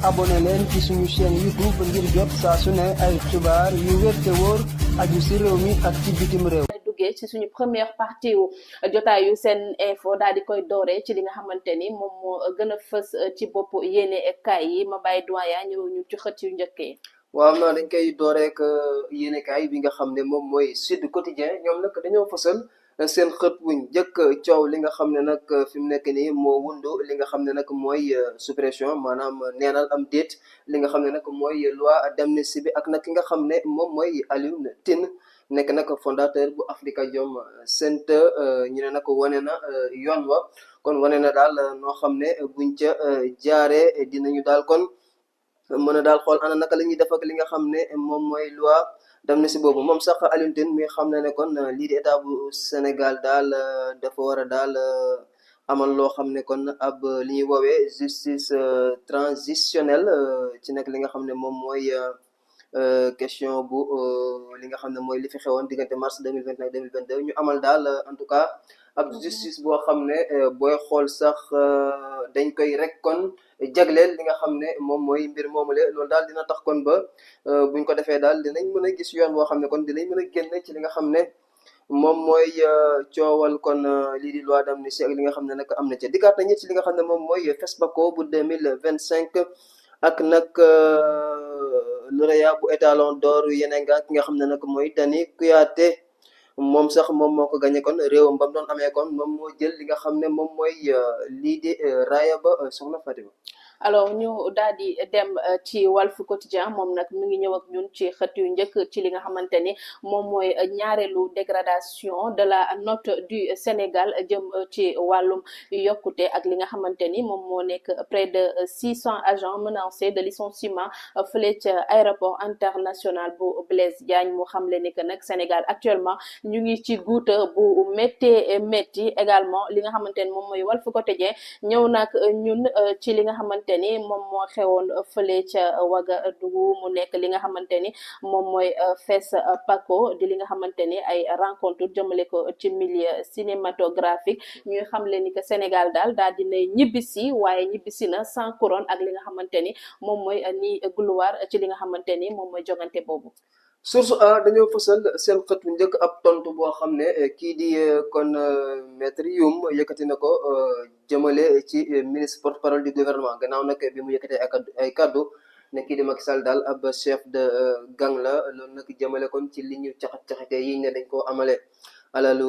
abonné leen ci suñu chaîne YouTube ngir jot saa su ne ay xibaar yu wér te wóor aju ci réew mi ak ci bitim réew. duggee ci suñu première partie wu jotaayu seen info daal di koy dooree ci li nga xamante ni moom moo gën a fës ci bopp yéene kaay yi ma bàyyi doyen ñëw ñu ci xët yu njëkk yi. waaw naa dañ koy dooreek yéenekaay bi nga xam ne moom mooy Sud Quotidien ñoom nag dañoo fësal seen xët wuñ njëkk coow li nga xam ne nag fi mu nekk nii moo wundu li nga xam ne nag mooy suppression maanaam neenal am déet li nga xam ne nag mooy loi d'amnistie bi ak nag ki nga xam ne moom mooy Alioune Tine nekk nag fondateur bu Afrikajom Center ñu ne nag wane na yoon wa kon wane na daal noo xam ne buñ ca jaaree dinañu daal kon mën a daal xool ana naka la ñuy def ak li nga xam ne moom mooy loi d'amnistie boobu moom sax Alioune Tine mi xam na ne kon lii di état bu Sénégal daal dafa war a daal amal loo xam ne kon ab li ñuy woowee justice transitionnelle ci nag li nga xam ne moom mooy question bu li nga xam ne mooy li fi xewoon diggante mars 2021 ak 2022 ñu amal daal en tout cas ab justice boo xam ne booy xool sax dañ koy rek kon jagleel li nga xam ne moom mooy mbir moomule loolu daal dina tax kon ba buñ ko defee daal dinañ mën a gis yoon boo xam ne kon dinañ mën a génn ci li nga xam ne moom mooy coowal kon lii di loi d'amnistie ak li nga xam ne nag am na ci dikkaat nañu ci li nga xam ne moom mooy FESPACO bu 2025 ak nag lauréat bu étalon d'or Yenenga ki nga xam ne nag mooy Dany Kouyaté moom sax moom moo ko gagné kon réewam ba mu doon amee kon moom moo jël li nga xam ne moom mooy lii di raaya ba soxna Fatima. alors ñu daal di dem ci Walf Quotidien moom nag mu ngi ñëw ak ñun ci xët yu njëkk ci li nga xamante ni moom mooy ñaareelu dégradation de la note du Sénégal jëm ci wàllum yokkute ak li nga xamante ni moom moo nekk près de 600 agents menacés de licenciement fële ca aéroport international bu Blaise Diagne mu xamle ni que nag Sénégal actuellement ñu ngi ci guuta bu métti également li nga xamante ni moom mooy Walf Quotidien ñëw nag ñun ci li nga xamante ni moom moo xewoon fële ca Ouagadougou mu nekk li nga xamante ni moom mooy FESPACO di li nga xamante ni ay rencontre jëmale ko ci milieu cinématographique ñuy xamle ni que Sénégal daal dinay ñibbisi waaye ñibbisi na sans couronne ak li nga xamante ni moom mooy ni gloire ci li nga xamante ni moom mooy jogante boobu. Source A dañoo fësal seen xët bu njëkk ab tontu boo xam ne kii di kon maître Youm yëkkati na ko jëmale ci ministre porte-parole du gouvernement gannaaw nag bi mu yëkkatee ay kaddu ne kii di Macky Sall daal ab chef de gang la loolu nag jëmale kon ci li ñu caxat-caxate yi ne dañ koo amale alalu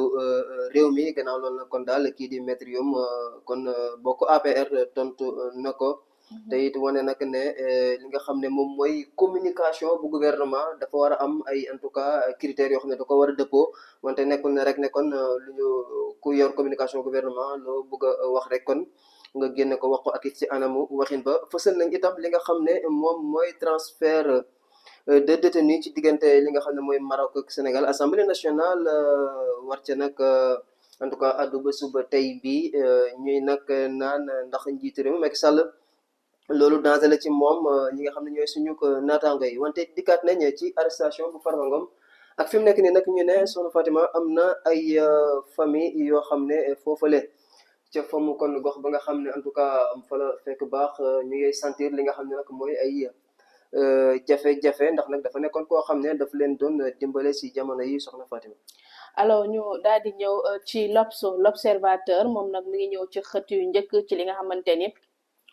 réew mi gannaaw loolu nag kon daal kii di maître Youm kon bokk APR tontu na ko. te it wane nag ne li nga xam ne moom mooy communication bu gouvernement dafa war a am ay en tout cas critères yoo xam ne da ko war a dëppoo wante nekkul ne rek ne kon lu ñu ku yor communication gouvernement loo bëgg a wax rek kon nga génne ko wax ko ak it ci anamu waxin ba fësal nañ itam li nga xam ne moom mooy transfert de détenus ci diggante li nga xam ne mooy Maroc ak Sénégal Assemblée nationale war ca nag en tout cas addu ba suba tey bi ñuy nag naan ndax njiitu réew mi Macky Sall loolu danger la ci moom ñi nga xam ne ñooy suñu naataango yi wante dikkaat nañ ci arrestation bu Farba Ngom ak fi mu nekk nii nag ñu ne soxna Fatima am na ay famille yoo xam ne foofale ca fa mu kon gox ba nga xam ne en tout cas fa la fekk baax ñu ngi sentir li nga xam ne nag mooy ay jafe-jafe ndax nag dafa nekkoon koo xam ne daf leen doon dimbale si jamono yi soxna Fatima. alors ñu daal di ñëw ci l'Observateur moom nag mi ngi ñëw ci xët yu njëkk ci li nga xamante ni.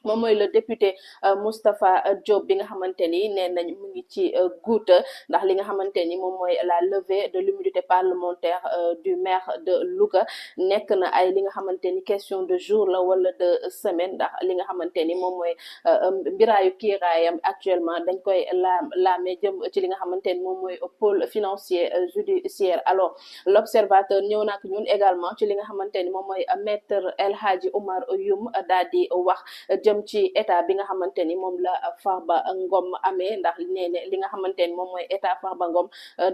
moom mooy le député Moustapha Diop bi nga xamante ni nee nañ mu ngi ci guuta ndax li nga xamante ni moom mooy la levée de l'immunité parlementaire du maire de Louga nekk na ay li nga xamante ni question de jour la wala de semaine ndax li nga xamante ni moom mooy mbiraayu kiiraayam actuellement dañ koy laame jëm ci li nga xamante ni moom mooy pôle financier judiciaire alors l'Observateur ñëw nak ñun également ci li nga xamante ni moom mooy maître El Hadji Oumar Youm daal di wax jëm ci état bi nga xamante ni moom la Farba Ngom amee ndax nee ne li nga xamante ni moom mooy état Farba Ngom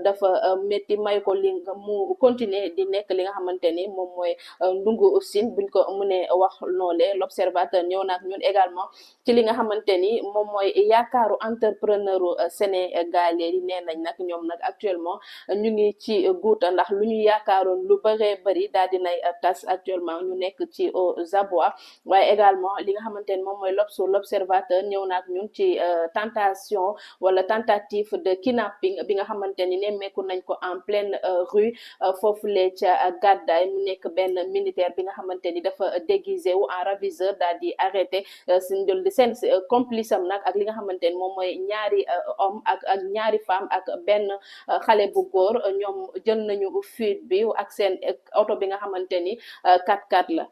dafa métti may ko li mu continuer di nekk li nga xamante ni moom mooy ndungu siin buñ ko mënee wax noole l'Observateur ñëw naak ñun également ci li nga xamante ni moom mooy yaakaaru entrepreneur sénégalais yi nee nañ nag ñoom nag actuellement ñu ngi ci guuta ndax lu ñu yaakaaroon lu bëree bëri daal dinay tas actuellement ñu nekk ci aux abois waaye également li nga xamante ni moom mooy l'observateur ñëw na ak ñun ci tentation wala tentative de kidnapping bi nga xamante ni nemmeeku nañ ko en pleine rue foofulee ca Gàddaay mu nekk benn militaire bi nga xamante ni dafa déguisé wu en raviseur daal di arrêté seen complice am nag ak li nga xamante ni moom mooy ñaari homme ak ñaari femme ak benn xale bu góor ñoom jël nañu fuite bi ak seen oto bi nga xamante ni 4x4 la.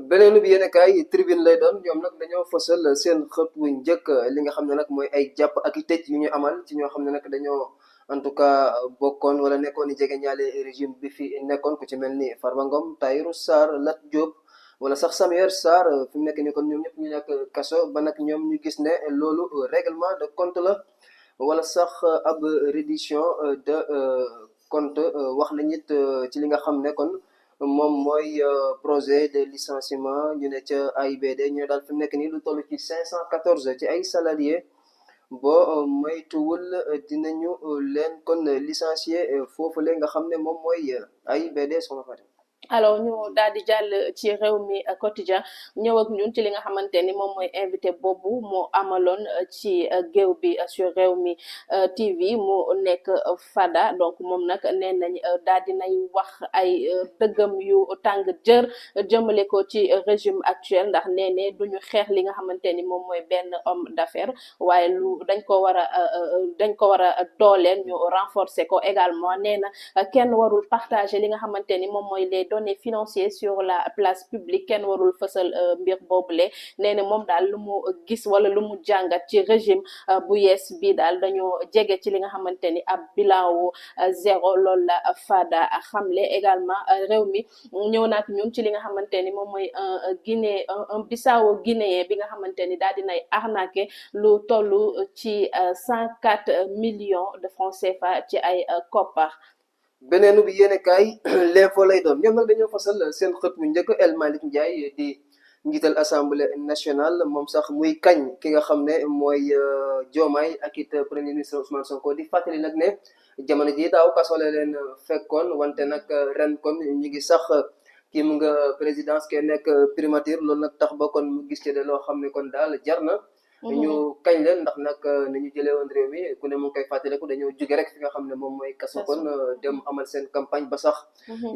beneen bi yéen kaay tribune lay doon ñoom nag dañoo fësal seen xët wu njëkk li nga xam ne nag mooy ay jàpp ak i tëj yu ñu amal ci ñoo xam ne nag dañoo en tout cas bokkoon wala nekkoon i jege ñaale régime bi fi nekkoon ku ci mel ni Farba Ngom Tahirou Sarr Lat Diop wala sax Samuel Sarr fi mu nekk nii kon ñoom ñëpp ñu nekk kaso ba nag ñoom ñu gis ne loolu règlement de compte la wala sax ab reddition de compte wax nañ it ci li nga xam ne kon moom mooy projet de licenciement ñu ne ca AIBD ñu ne daal fi mu nekk nii lu toll ci 514 ci ay salariés boo moytuwul dinañu leen kon licencier foofule nga xam ne moom mooy AIBD soxna Fatou. alors ñu daal di jàll ci réew mi quotidien ñëw ak ñun ci li nga xamante ni moom mooy invité boobu moo amaloon ci géew bi sur réew mi TV mu nekk Fada donc moom nag nee nañ daal di nay wax ay dëggam yu tàng jër jëmale ko ci régime actuel ndax nee ne duñu xeex li nga xamante ni moom mooy benn homme d'affaires waaye dañ ko war a dooleel ñu renforcer ko également nee na kenn warul partager li nga xamante ni moom mooy les données financières sur la place publique kenn warul fësal mbir boobule nee na moom daal lu mu gis wala lu mu jàngat ci régime bu yees bi daal dañoo jege ci li nga xamante ni ab bilan wu zéro loolu la Fada xamle également réew mi ñëw naak ñun ci li nga xamante ni moom mooy un Bissau guinéen bi nga xamante ni daal dinay arnaqué lu tollu ci 104 millions de francs CFA ci ay koppar. beneenu bi yéene kaay l'info lay doon ñoom nag dañoo fasal seen xët bu njëkk El Malick Ndiaye di njiital assemblée nationale moom sax muy kañ ki nga xam ne mooy Diomaye ak it premier ministre Ousmane Sonko di fàttali nag ne jamono ji daaw kaso la leen fekkoon wante nag ren kon ñu ngi sax kii mu nga présidence ke nekk primature loolu nag tax ba kon mu gis ci de loo xam ne kon daal jar na ñu kañ leen ndax nag ni ñu jëlee woon réew mi ku ne mu ngi koy fàttaliku dañoo jóge rek fi nga xam ne moom mooy kaso kon dem amal seen campagne ba sax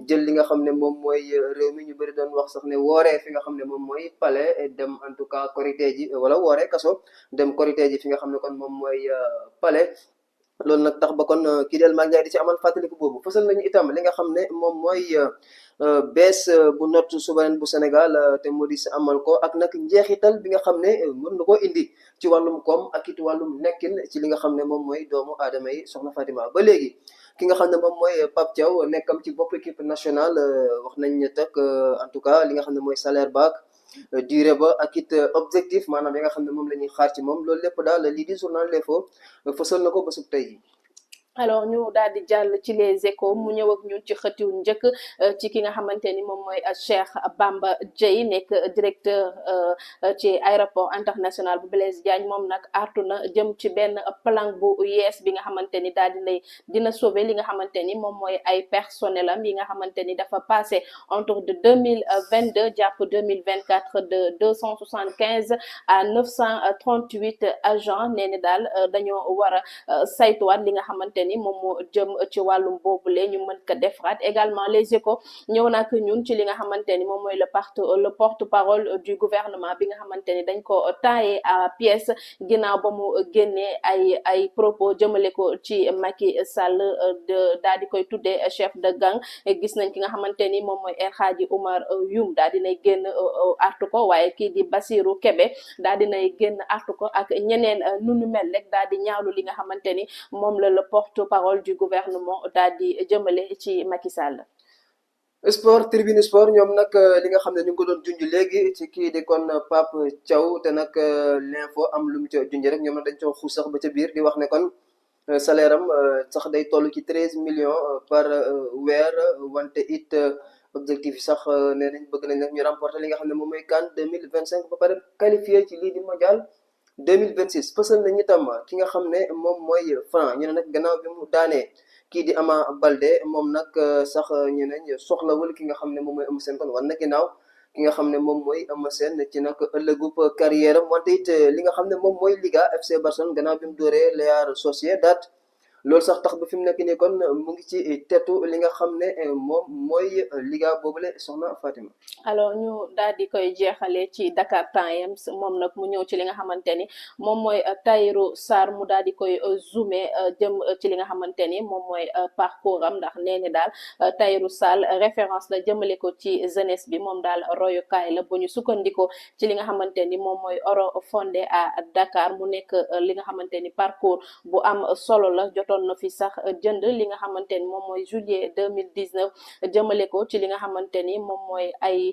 jël li nga xam ne moom mooy réew mi ñu bëri doon wax sax ne wooree fi nga xam ne moom mooy palais dem en tout cas korité ji wala wooree kaso dem korité ji fi nga xam ne kon moom mooy palais loolu nag tax ba kon kii del Malick Ndiaye di ci amal fàttaliku boobu fësal nañu itam li nga xam ne moom mooy bees bu note souveraine bu Sénégal te moo di si amal ko ak nag njeexital bi nga xam ne mën na koo indi ci wàllum koom ak it wàllum nekkin ci li nga xam ne moom mooy doomu aadama yi soxna Fatima ba léegi ki nga xam ne moom mooy Pape Thiaw nekkam ci bopp équipe nationale wax nañ ne tak en tout cas li nga xam ne mooy salaire baak durée ba ak it objectif maanaam yi nga xam ne moom la ñuy xaar ci moom loolu lépp daal lii di journal L'Info fësal na ko ba sub tey yi alors ñu daal di jàll ci les échos mu ñëw ak ñun ci xëtiw njëkk ci ki nga xamante ni moom mooy Cheikh Bamba Dièye nekk directeur ci aéroport international bu Blaise Diagne moom nag artu na jëm ci benn plan bu yees bi nga xamante ni daal dina sauver li nga xamante ni moom mooy ay personnel am yi nga xamante ni dafa passé entre de 2022 jàpp 2024 de 275 à 938 agents nee ni daal dañoo war a saytuwaat li nga xamante ni moom moo jëm ci wàllum boobule ñu mën ko defaraat également les échos ñëw nak ñun ci li nga xamante ni moom mooy le porte-parole du gouvernement bi nga xamante ni dañ ko taillé à pièce ginnaaw ba mu génnee ay propos jëmale ko ci Macky Sall daal di koy tuddee chef de gang gis nañ ki nga xamante ni moom mooy El Hadji Oumar Youm daal dinay génn artu ko waaye kii di Bassirou Kébé daal dinay génn artu ko ak ñeneen nu mel rek daal di ñaawlu li nga xamante ni moom la le porte-parole du gouvernement daal di jëmale ci Macky Sall. sport tribune sport ñoom nag li nga xam ne ñu ngi ko doon junj léegi ci kii di kon Pape Thiaw te nag l'info am lu mu ca junj rek ñoom nag dañ coo xuus sax ba ca biir di wax ne kon salaire am sax day toll ci 13 millions par weer wante it objectif yi sax nee nañ bëgg nañ nag ñu remporter li nga xam ne moom mooy CAN 2025 ba pare qualifié ci lii di mondial 2026 fësal nañu itam ki nga xam ne moom mooy Franc ñu ne nag gannaaw bi mu daanee kii di Ama Baldé moom nag sax ñu ne soxlawul ki nga xam ne moom mooy Eumeu Sène kon war na ginnaaw ki nga xam ne moom mooy Eumeu Sène ci nag ëllëgub carrière am wante it li nga xam ne moom mooy Liga FC Barcelone gannaaw bi mu dooree Real Sociedad loolu sax tax ba fi mu nekk nii kon mu ngi ci tetu li nga xam ne moom mooy Liga boobule soxna Fatima. alors ñu daal di koy jeexale ci Dakar Times moom nag mu ñëw ci li nga xamante ni moom mooy Tahirou Sarr mu daal di koy zoomé jëm ci li nga xamante ni moom mooy parcours am ndax nee ni daal Tahirou Sarr référence la jëmale ko ci jeunesse bi moom daal royukaay la bu ñu sukkandikoo ci li nga xamante ni moom mooy Oro Fondé à Dakar mu nekk li nga xamante ni parcours bu am solo la jotoon na fi sax jënd li nga xamante ni moom mooy juillet 2019 jëmale ko ci li nga xamante ni moom mooy ay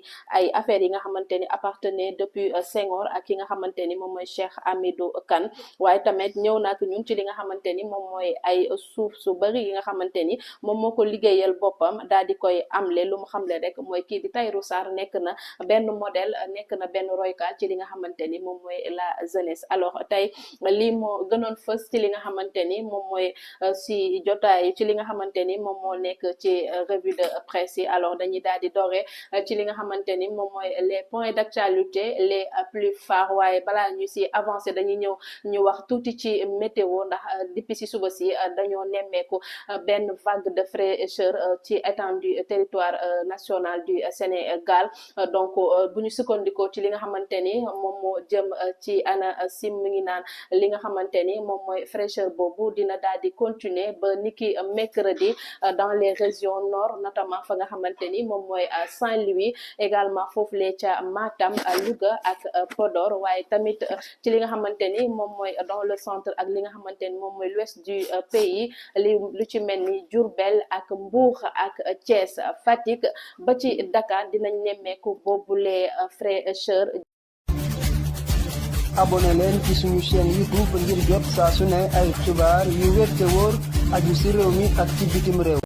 affaires yi nga xamante ni appartenait depuis Senghor ak ki nga xamante ni moom mooy Cheikh Hamidou Kane waaye tamit ñëw nak ñun ci li nga xamante ni moom mooy ay suuf su bari yi nga xamante ni moom moo ko liggéeyal boppam daal di koy amle lu mu xamle rek mooy kii di Tahirou Sarr nekk na benn modèle nekk na benn roykaal ci li nga xamante ni moom mooy la jeunesse alors tey lii moo gënoon fës ci li nga xamante ni moom mooy si jotaay ci li nga xamante ni moom moo nekk ci revue de presse yi alors dañuy daal di dooree ci li nga xamante ni moom mooy les points d'actualité les plus phares waaye balaa ñu si avancé dañuy ñëw ñu wax tuuti ci météo ndax depuis si suba si dañoo nemmeeku benn vague de fraîcheur ci étendue territoire national du Sénégal donc bu ñu sukkandikoo ci li nga xamante ni moom moo jëm ci ANACIM mi ngi naan li nga xamante ni moom mooy fraîcheur boobu dina daal di continuer ba niki mercredi dans les régions nord notamment fa nga xamante ni moom mooy Saint-Louis également foofu lee ca Matam Louga ak Podor waaye tamit ci li nga xamante ni moom mooy dans le centre ak li nga xamante ni moom mooy l'ouest du pays lu ci mel ni Diourbel ak Mbour ak Thiès Fatick ba ci Dakar dinañ nemmeeku boobule fraîcheur. abonné leen ci suñu chaîne YouTube ngir jot saa su ne ay xibaar yu wér te wóor aju ci réew mi ak ci bitim réew.